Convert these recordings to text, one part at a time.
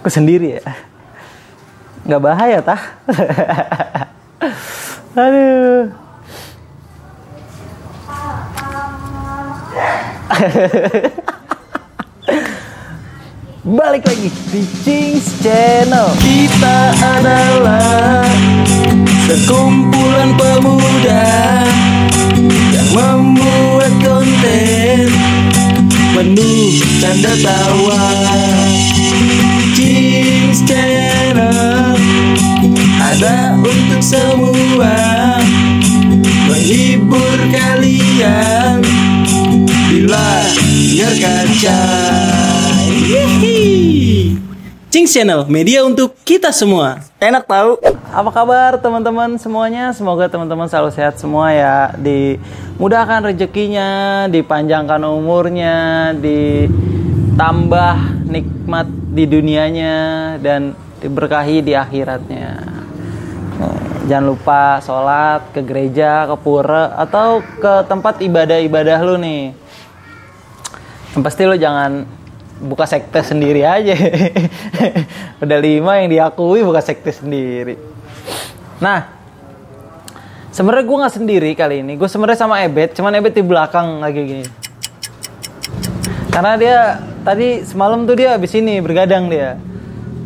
Aku sendiri ya. Nggak bahaya tah. Aduh. Balik lagi di Cings Channel. Kita adalah sekumpulan pemuda yang membuat konten penuh canda tawa. Cings Channel ada untuk semua, menghibur kalian bila biar kaca. Cings Channel, media untuk kita semua. Enak tahu. Apa kabar teman-teman semuanya? Semoga teman-teman selalu sehat semua ya. Dimudahkan rezekinya, dipanjangkan umurnya, ditambah nikmat di dunianya, dan diberkahi di akhiratnya. Jangan lupa sholat ke gereja, ke pura, atau ke tempat ibadah-ibadah lu nih. Yang pasti lu jangan buka sekte sendiri aja. Udah 5 yang diakui buka sekte sendiri. Nah, sebenarnya gue nggak sendiri kali ini. Gue sebenarnya sama Ebet, cuman Ebet di belakang lagi gini. Karena dia tadi semalam tuh dia abis ini bergadang dia.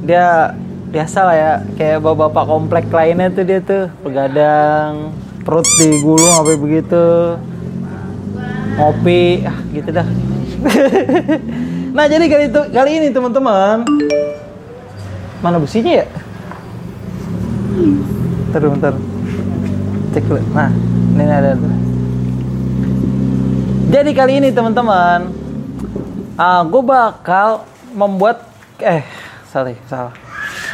Dia biasa lah ya, kayak bapak-bapak komplek lainnya tuh dia tuh bergadang, perut digulung sampai begitu, ngopi, gitu dah. Nah jadi kali ini teman-teman, mana businya ya? Bentar, cek dulu. Nah ini ada tuh. Jadi kali ini teman-teman, gue bakal membuat salah.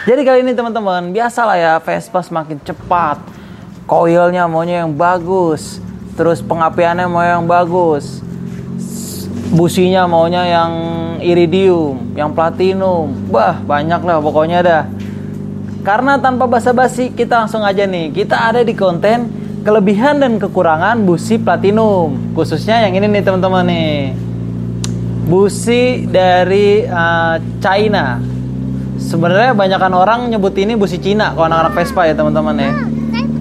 Jadi kali ini teman-teman, biasalah ya, Vespa semakin cepat, koilnya maunya yang bagus, terus pengapiannya mau yang bagus, businya maunya yang iridium, yang platinum, banyak lah pokoknya dah. Karena tanpa basa-basi kita langsung aja nih, kita ada di konten kelebihan dan kekurangan busi platinum, khususnya yang ini nih teman-teman nih, busi dari China. Sebenarnya banyakan orang nyebut ini busi Cina kalau anak-anak Vespa ya teman-teman ya.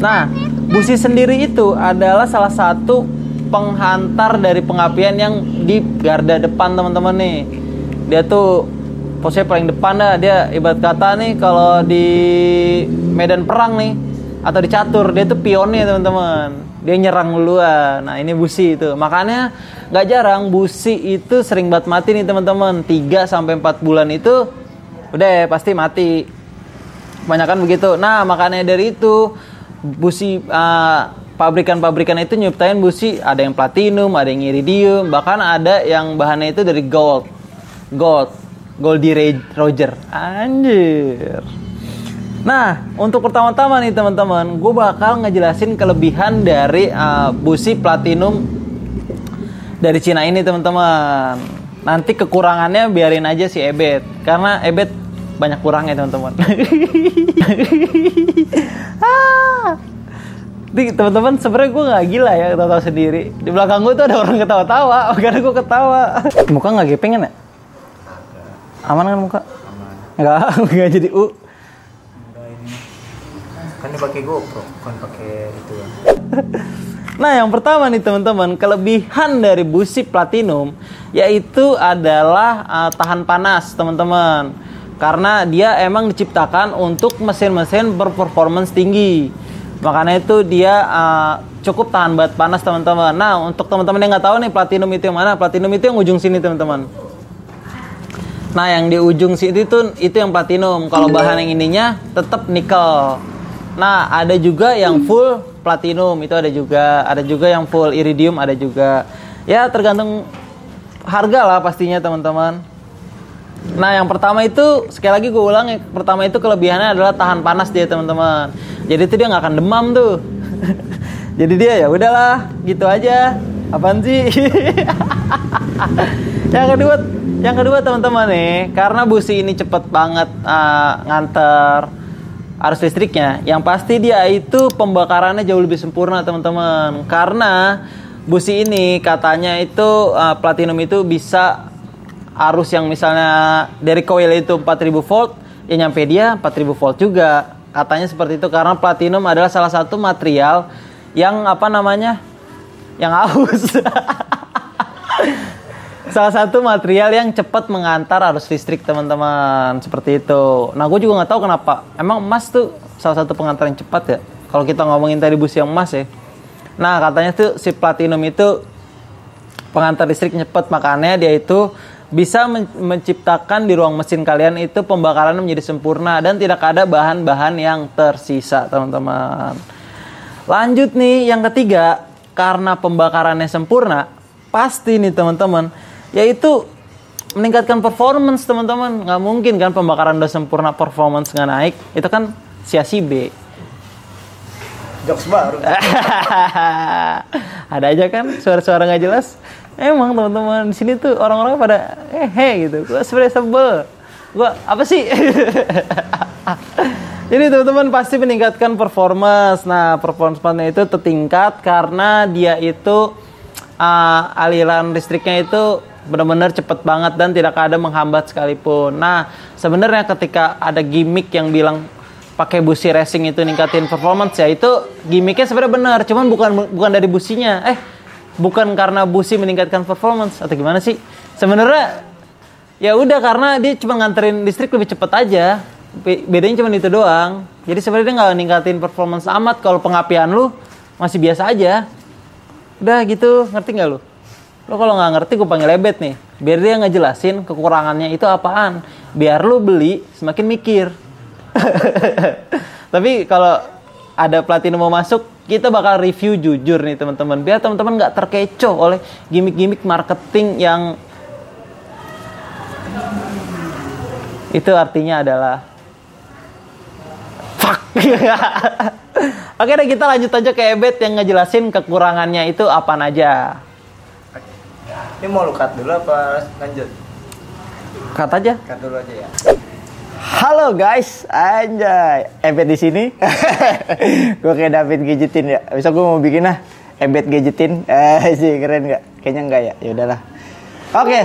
Nah, busi sendiri itu adalah salah satu penghantar dari pengapian yang di garda depan teman-teman nih. Dia tuh posisinya paling depan dah. Dia ibarat kata nih kalau di medan perang nih atau di catur, dia tuh pionnya teman-teman. Dia nyerang duluan. Nah ini busi itu. Makanya gak jarang busi itu sering banget mati nih teman-teman. 3-4 bulan itu udah pasti mati. Kebanyakan begitu. Nah makanya dari itu busi pabrikan-pabrikan itu nyiptain busi, ada yang platinum, ada yang iridium, bahkan ada yang bahannya itu dari Goldie Roger. Anjir. Nah, untuk pertama-tama nih teman-teman, gue bakal ngejelasin kelebihan dari busi platinum dari Cina ini teman-teman. Nanti kekurangannya biarin aja si Ebet, karena Ebet banyak kurangnya teman-teman. Teman-teman, sebenarnya gue nggak gila ya, ketawa sendiri. Di belakang gue tuh ada orang ketawa-tawa, makanya gue ketawa. Muka nggak gepengan ya? Aman kan muka? Aman. Nggak jadi Enggak ini. Kan dipakai GoPro, bukan pakai itu ya. Nah, yang pertama nih teman-teman, kelebihan dari busi platinum yaitu adalah tahan panas teman-teman. Karena dia emang diciptakan untuk mesin-mesin berperformance tinggi. Makanya itu dia cukup tahan banget panas teman-teman. Nah untuk teman-teman yang nggak tahu nih platinum itu yang mana, platinum itu yang ujung sini teman-teman. Nah yang di ujung sini itu yang platinum. Kalau bahan yang ininya tetap nikel. Nah ada juga yang full platinum, itu ada juga yang full iridium, ada juga. Ya tergantung harga lah pastinya teman-teman. Nah yang pertama itu, sekali lagi gue ulang, yang pertama itu kelebihannya adalah tahan panas dia teman-teman. Jadi itu dia nggak akan demam tuh. Jadi dia ya udahlah gitu aja. Apaan sih? Yang kedua teman-teman nih, karena busi ini cepet banget nganter arus listriknya, yang pasti dia itu pembakarannya jauh lebih sempurna teman-teman. Karena busi ini katanya itu platinum itu bisa arus yang misalnya dari coil itu 4000 volt ya nyampe dia 4000 volt juga. Katanya seperti itu karena platinum adalah salah satu material yang yang aus. Salah satu material yang cepat mengantar arus listrik teman-teman, seperti itu. Nah, gue juga nggak tahu kenapa. Emang emas tuh salah satu pengantar yang cepat ya. Kalau kita ngomongin tadi busi yang emas ya. Nah, katanya tuh si platinum itu pengantar listrik cepat, makanya dia itu bisa menciptakan di ruang mesin kalian itu pembakaran menjadi sempurna dan tidak ada bahan-bahan yang tersisa, teman-teman. Lanjut nih, yang ketiga, karena pembakarannya sempurna, pasti nih teman-teman, yaitu meningkatkan performance, teman-teman. Nggak mungkin kan pembakaran udah sempurna performance nggak naik, itu kan sia-si B. Jokes baru. Ada aja kan suara-suara nggak jelas. Emang teman-teman di sini tuh orang-orang pada gitu. Gue sebenarnya sebel. Gue apa sih? Jadi teman-teman pasti meningkatkan performance. Nah, performance-nya itu tertingkat karena dia itu aliran listriknya itu benar-benar cepet banget dan tidak ada menghambat sekalipun. Nah, sebenarnya ketika ada gimmick yang bilang pakai busi racing itu ningkatin performance, ya itu gimmicknya sebenarnya benar, cuman bukan dari businya. Bukan karena busi meningkatkan performance atau gimana sih? Sebenarnya ya udah karena dia cuma nganterin listrik lebih cepat aja. Bedanya cuma itu doang. Jadi sebenarnya dia nggak ningkatin performance amat. Kalau pengapian lu masih biasa aja. Udah gitu, ngerti nggak lu? Lo kalau nggak ngerti gue panggil Ebet nih. Biar dia ngejelasin kekurangannya itu apaan. Biar lu beli semakin mikir. Tapi kalau ada platinum mau masuk, kita bakal review jujur nih teman-teman. Biar teman-teman nggak terkecoh oleh gimmick-gimmick marketing yang itu artinya adalah fuck. Oke deh, kita lanjut aja ke Ebet yang ngejelasin kekurangannya itu apa aja. Ini mau lu cut dulu apa lanjut? Cut aja. Cut dulu aja ya. Halo guys, anjay, Ebet di sini. Gue kayak David Gadgetin ya. Besok gue mau bikin Ebet Gadgetin. Sih keren nggak? Kayaknya enggak ya. Ya udahlah. Oke.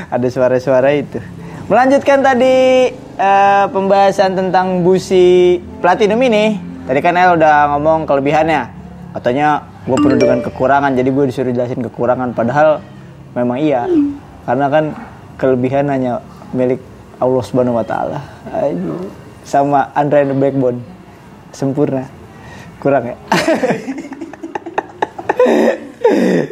Ada suara-suara itu. Melanjutkan tadi pembahasan tentang busi platinum ini. Tadi kan El udah ngomong kelebihannya. Katanya gue penuh dengan kekurangan, jadi gue disuruh jelasin kekurangan. Padahal memang iya. Karena kan kelebihan hanya milik Allah Subhanahu wa taala. Sama Android and the Backbone. Sempurna. Kurang ya?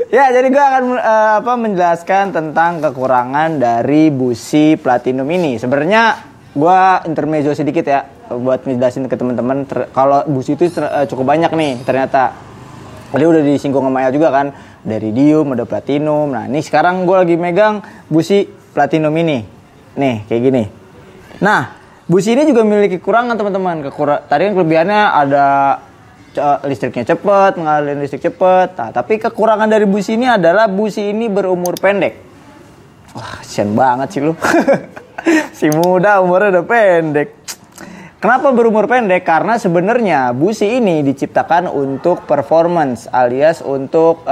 Ya, jadi gue akan menjelaskan tentang kekurangan dari busi platinum ini. Sebenarnya gue intermezzo sedikit ya buat ngejelasin ke teman-teman. Kalau busi itu cukup banyak nih ternyata. Tadi udah disinggung sama El juga kan, dari iridium, ada platinum. Nah, ini sekarang gue lagi megang busi platinum ini. Nih, kayak gini. Nah, busi ini juga memiliki kekurangan teman-teman. Tadi kan kelebihannya ada listriknya cepat, mengalir listrik cepat. Nah, tapi kekurangan dari busi ini adalah busi ini berumur pendek. Wah, kasian banget sih lu. Si muda umurnya udah pendek. Kenapa berumur pendek? Karena sebenarnya busi ini diciptakan untuk performance alias untuk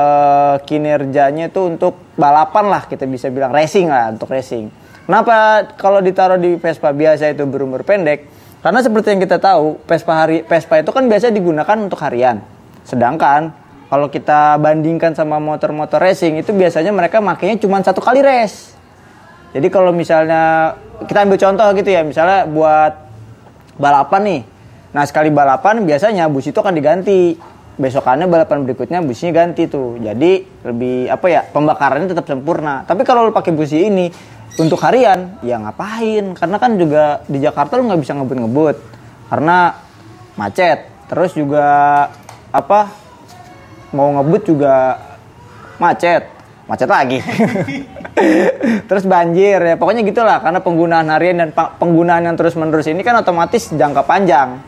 kinerjanya itu untuk balapan lah, kita bisa bilang racing lah, untuk racing. Kenapa kalau ditaruh di Vespa biasa itu berumur pendek? Karena seperti yang kita tahu, Vespa itu kan biasa digunakan untuk harian. Sedangkan kalau kita bandingkan sama motor-motor racing, itu biasanya mereka makainya cuma satu kali race. Jadi kalau misalnya kita ambil contoh gitu ya, misalnya buat balapan nih. Nah, sekali balapan biasanya busi itu akan diganti. Besokannya balapan berikutnya businya ganti tuh. Jadi lebih pembakarannya tetap sempurna. Tapi kalau lu pakai busi ini untuk harian, ya ngapain? Karena kan juga di Jakarta lu nggak bisa ngebut-ngebut karena macet. Terus juga mau ngebut juga macet lagi. Terus banjir ya, pokoknya gitulah. Karena penggunaan harian dan penggunaan yang terus-menerus ini kan otomatis jangka panjang.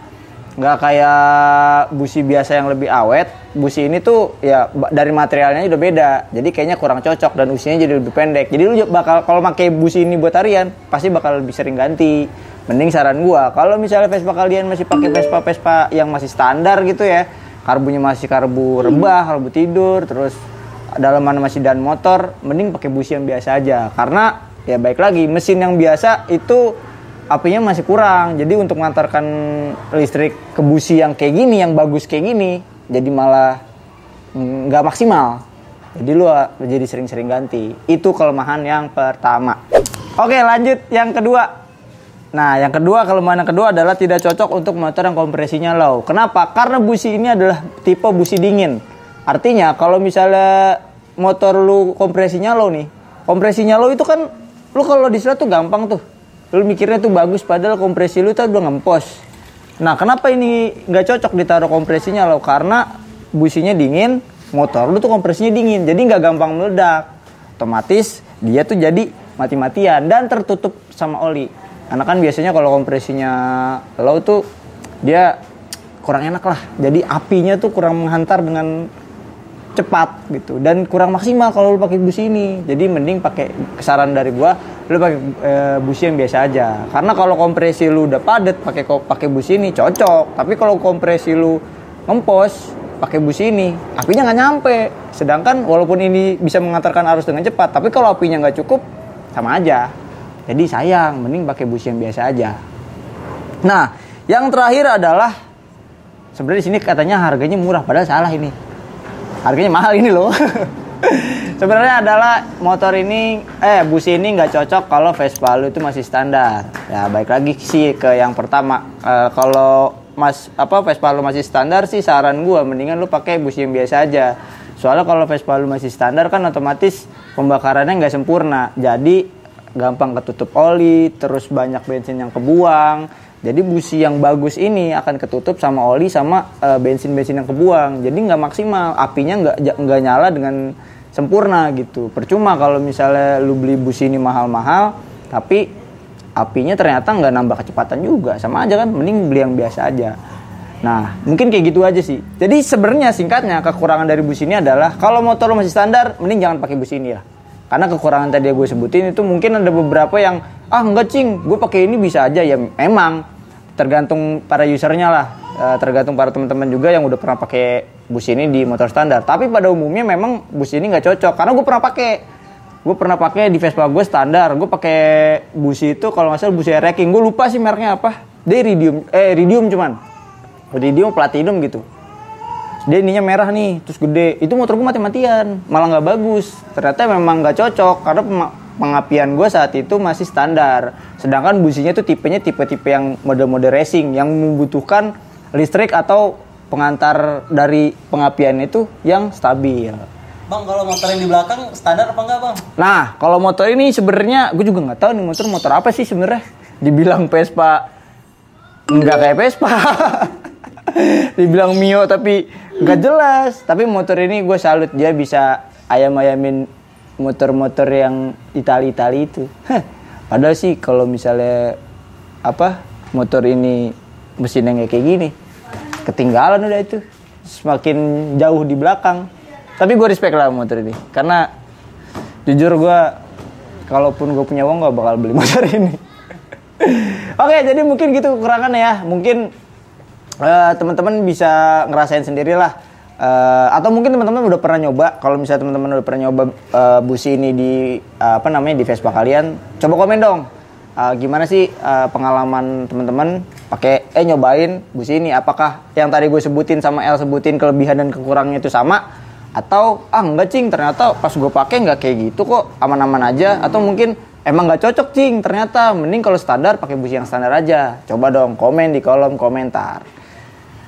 Nggak kayak busi biasa yang lebih awet. Busi ini tuh ya dari materialnya udah beda. Jadi kayaknya kurang cocok dan usianya jadi lebih pendek. Jadi lu bakal kalau pakai busi ini buat harian pasti bakal lebih sering ganti. Mending saran gua, kalau misalnya Vespa kalian masih pakai Vespa yang masih standar gitu ya, karbunya masih karbu rebah, karbu tidur, terus dalaman masih dan motor, mending pakai busi yang biasa aja. Karena ya baik lagi mesin yang biasa itu apinya masih kurang. Jadi untuk mengantarkan listrik ke busi yang kayak gini, yang bagus kayak gini, jadi malah nggak maksimal. Jadi lu jadi sering-sering ganti. Itu kelemahan yang pertama. Oke, lanjut yang kedua. Nah, yang kedua, kelemahan yang kedua adalah tidak cocok untuk motor yang kompresinya low. Kenapa? Karena busi ini adalah tipe busi dingin. Artinya kalau misalnya motor lu kompresinya low nih, kompresinya low itu kan lu kalau diselat tuh gampang tuh. Lu mikirnya tuh bagus, padahal kompresi lu tuh udah ngempos. Nah, kenapa ini nggak cocok ditaruh kompresinya low? Karena businya dingin, motor lu tuh kompresinya dingin, jadi nggak gampang meledak. Otomatis dia tuh jadi mati-matian dan tertutup sama oli. Karena kan biasanya kalau kompresinya low tuh dia kurang enak lah. Jadi apinya tuh kurang menghantar dengan cepat gitu dan kurang maksimal kalau lu pakai busi ini. Jadi mending pakai, saran dari gua, lu pakai busi yang biasa aja. Karena kalau kompresi lu udah padat pakai busi ini cocok. Tapi kalau kompresi lu ngempos pakai busi ini, apinya nggak nyampe. Sedangkan walaupun ini bisa mengantarkan arus dengan cepat, tapi kalau apinya nggak cukup sama aja. Jadi sayang, mending pakai busi yang biasa aja. Nah, yang terakhir adalah sebenarnya di sini katanya harganya murah, padahal salah ini. Harganya mahal ini loh. Sebenarnya adalah motor ini, busi ini nggak cocok kalau Vespa lu itu masih standar. Ya baik lagi sih ke yang pertama. Kalau Vespa lu masih standar sih, saran gua mendingan lu pakai busi yang biasa aja. Soalnya kalau Vespa lu masih standar kan otomatis pembakarannya nggak sempurna. Jadi gampang ketutup oli, terus banyak bensin yang kebuang. Jadi busi yang bagus ini akan ketutup sama oli sama bensin-bensin yang kebuang. Jadi nggak maksimal, apinya nggak nyala dengan sempurna gitu. Percuma kalau misalnya lu beli busi ini mahal-mahal, tapi apinya ternyata nggak nambah kecepatan juga, sama aja kan. Mending beli yang biasa aja. Nah, mungkin kayak gitu aja sih. Jadi sebenarnya singkatnya kekurangan dari busi ini adalah kalau motor lu masih standar, mending jangan pakai busi ini lah. Karena kekurangan tadi yang gue sebutin itu mungkin ada beberapa yang enggak cing, gue pakai ini bisa aja. Ya memang tergantung para usernya lah, tergantung para teman-teman juga yang udah pernah pakai busi ini di motor standar. Tapi pada umumnya memang busi ini nggak cocok. Karena gue pernah pakai di Vespa gue standar. Gue pakai busi itu kalau nggak salah busi Air-King. Gue lupa sih mereknya apa. Dia Iridium cuman. Iridium Platinum gitu. Dia ininya merah nih, terus gede. Itu motor gue mati-matian, malah nggak bagus. Ternyata memang nggak cocok karena pengapian gue saat itu masih standar. Sedangkan businya tuh tipenya tipe-tipe yang mode-mode racing yang membutuhkan listrik atau pengantar dari pengapian itu yang stabil. Bang, kalau motor yang di belakang standar apa enggak, Bang? Nah, kalau motor ini sebenarnya gue juga nggak tahu nih motor apa sih sebenarnya. Dibilang Vespa, nggak kayak Vespa. Dibilang Mio tapi nggak jelas. Tapi motor ini gue salut, dia bisa ayam-ayamin motor-motor yang Itali itu. Padahal sih kalau misalnya motor ini mesinnya kayak gini, ketinggalan udah itu, semakin jauh di belakang. Tapi gue respect lah motor ini, karena jujur gue kalaupun gue punya uang gak bakal beli motor ini. Oke, jadi mungkin gitu kekurangannya ya. Mungkin teman-teman bisa ngerasain sendirilah, atau mungkin teman-teman udah pernah nyoba. Kalau misalnya teman-teman udah pernah nyoba busi ini di di Vespa kalian, coba komen dong. Gimana sih pengalaman teman-teman pakai nyobain busi ini? Apakah yang tadi gue sebutin sama El sebutin kelebihan dan kekurangannya itu sama? Atau enggak cing, ternyata pas gue pakai nggak kayak gitu kok, aman-aman aja? Atau mungkin emang nggak cocok cing, ternyata mending kalau standar pakai busi yang standar aja? Coba dong komen di kolom komentar.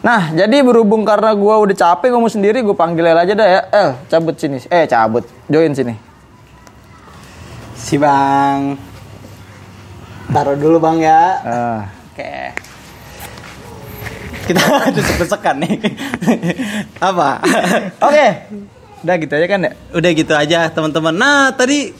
Nah, jadi berhubung karena gue udah capek ngomong sendiri, gue panggil El aja dah ya. El, cabut sini. Join sini. Si Bang. Taruh dulu Bang ya. Oke. Kita desek-desekan nih. Apa? Oke. Udah gitu aja kan ya? Udah gitu aja teman-teman. Nah, tadi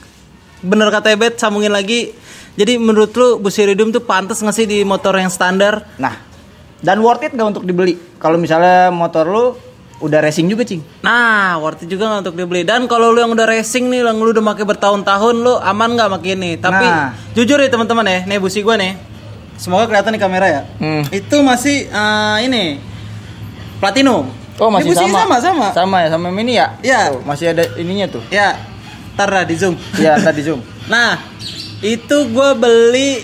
bener kata Ebet, sambungin lagi. Jadi menurut lu busi Iridium tuh pantas nggak sih di motor yang standar? Nah, dan worth it gak untuk dibeli? Kalau misalnya motor lu udah racing juga cing. Nah, worth it juga gak untuk dibeli. Dan kalau lu yang udah racing nih, yang lu udah pakai bertahun-tahun, lu aman gak pakai ini? Tapi jujur ya teman-teman ya, nih busi gue nih, semoga kelihatan di kamera ya. Itu masih ini Platinum. Oh, masih sama. Sama ya, sama Mini ya? Iya. Tuh, masih ada ininya tuh. Ya, ntar di zoom. Iya, ntar di zoom. Nah, Itu gue beli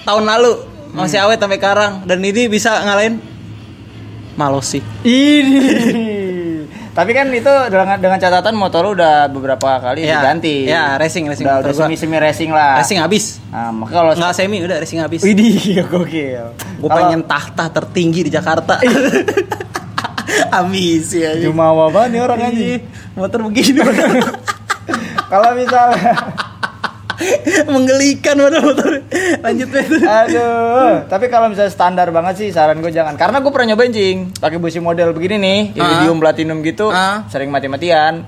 tahun lalu, masih awet sampai sekarang, dan ini bisa ngalahin Malossi. Ini. Tapi kan itu dengan catatan motor lu udah beberapa kali diganti. Ya, racing udah motor gua. semi racing lah. Racing habis. Nah, maka kalau Nggak semi, udah racing habis. Widih, gokil. Gue pengen tahta tertinggi di Jakarta. Ambisi aja. Jumawa banget nih orang anjing. Motor begini. Kalau misalnya menggelikan motor. Lanjut itu. aduh, tapi kalau misalnya standar banget sih saran gue jangan. Karena gue pernah nyobain cing, pakai busi model begini nih, iridium platinum gitu, sering mati-matian.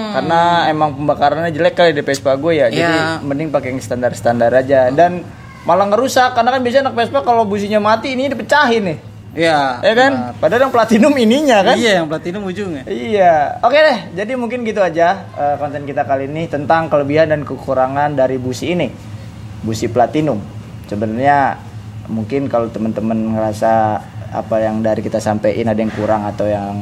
Karena emang pembakarannya jelek kali di Vespa gue ya. Jadi mending pakai yang standar-standar aja dan malah ngerusak karena kan biasanya anak Vespa kalau businya mati ini dipecahin nih. Iya. Ya kan? Padahal yang platinum ininya kan? Iya, yang platinum ujungnya. Iya. Oke deh, jadi mungkin gitu aja konten kita kali ini tentang kelebihan dan kekurangan dari busi ini. Busi platinum. Sebenarnya mungkin kalau teman-teman ngerasa apa yang dari kita sampein ada yang kurang atau yang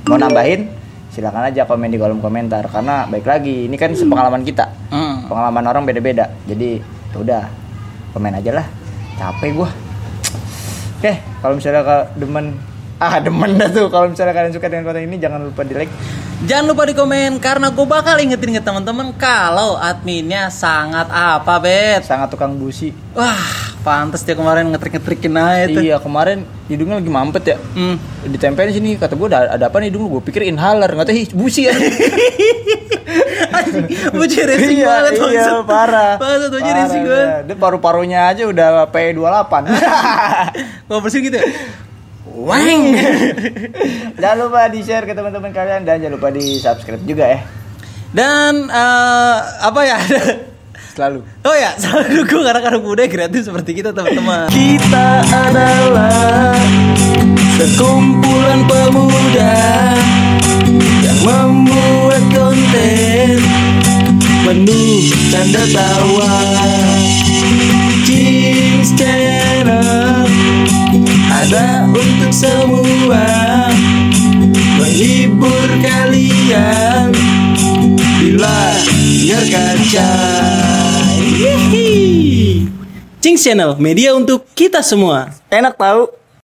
mau nambahin, silakan aja komen di kolom komentar karena baik lagi ini kan sepengalaman kita. Pengalaman orang beda-beda. Jadi udah komen aja lah. Capek gua. Oke, kalau misalnya demen dah tuh. Kalau misalnya kalian suka dengan konten ini jangan lupa di like. Jangan lupa di komen karena gue bakal ingetin ke teman-teman kalau adminnya sangat apa, Bet? Sangat tukang busi. Wah, pantes dia kemarin ngetrik-ngetrikin aja tuh. Iya, kemarin hidungnya lagi mampet ya. Ditempelin sini kata gue ada apa nih hidung lu? Gue pikir inhaler, enggak tahu busi ya. Buci racing banget. Iya, parah. Parah tuh racing banget. Dia paru-parunya aja udah P28. Gua bersih gitu ya. Weng. Jangan lupa di-share ke teman-teman kalian dan jangan lupa di-subscribe juga ya. Dan apa ya? Selalu. Oh ya, selalu dukung anak-anak muda kreatif seperti kita, teman-teman. Kita adalah sekumpulan pemuda yang membuat konten penuh canda tawa. Kings Channel ada untuk semua, menghibur kalian di layar kaca. Kings Channel, media untuk kita semua. Enak tahu.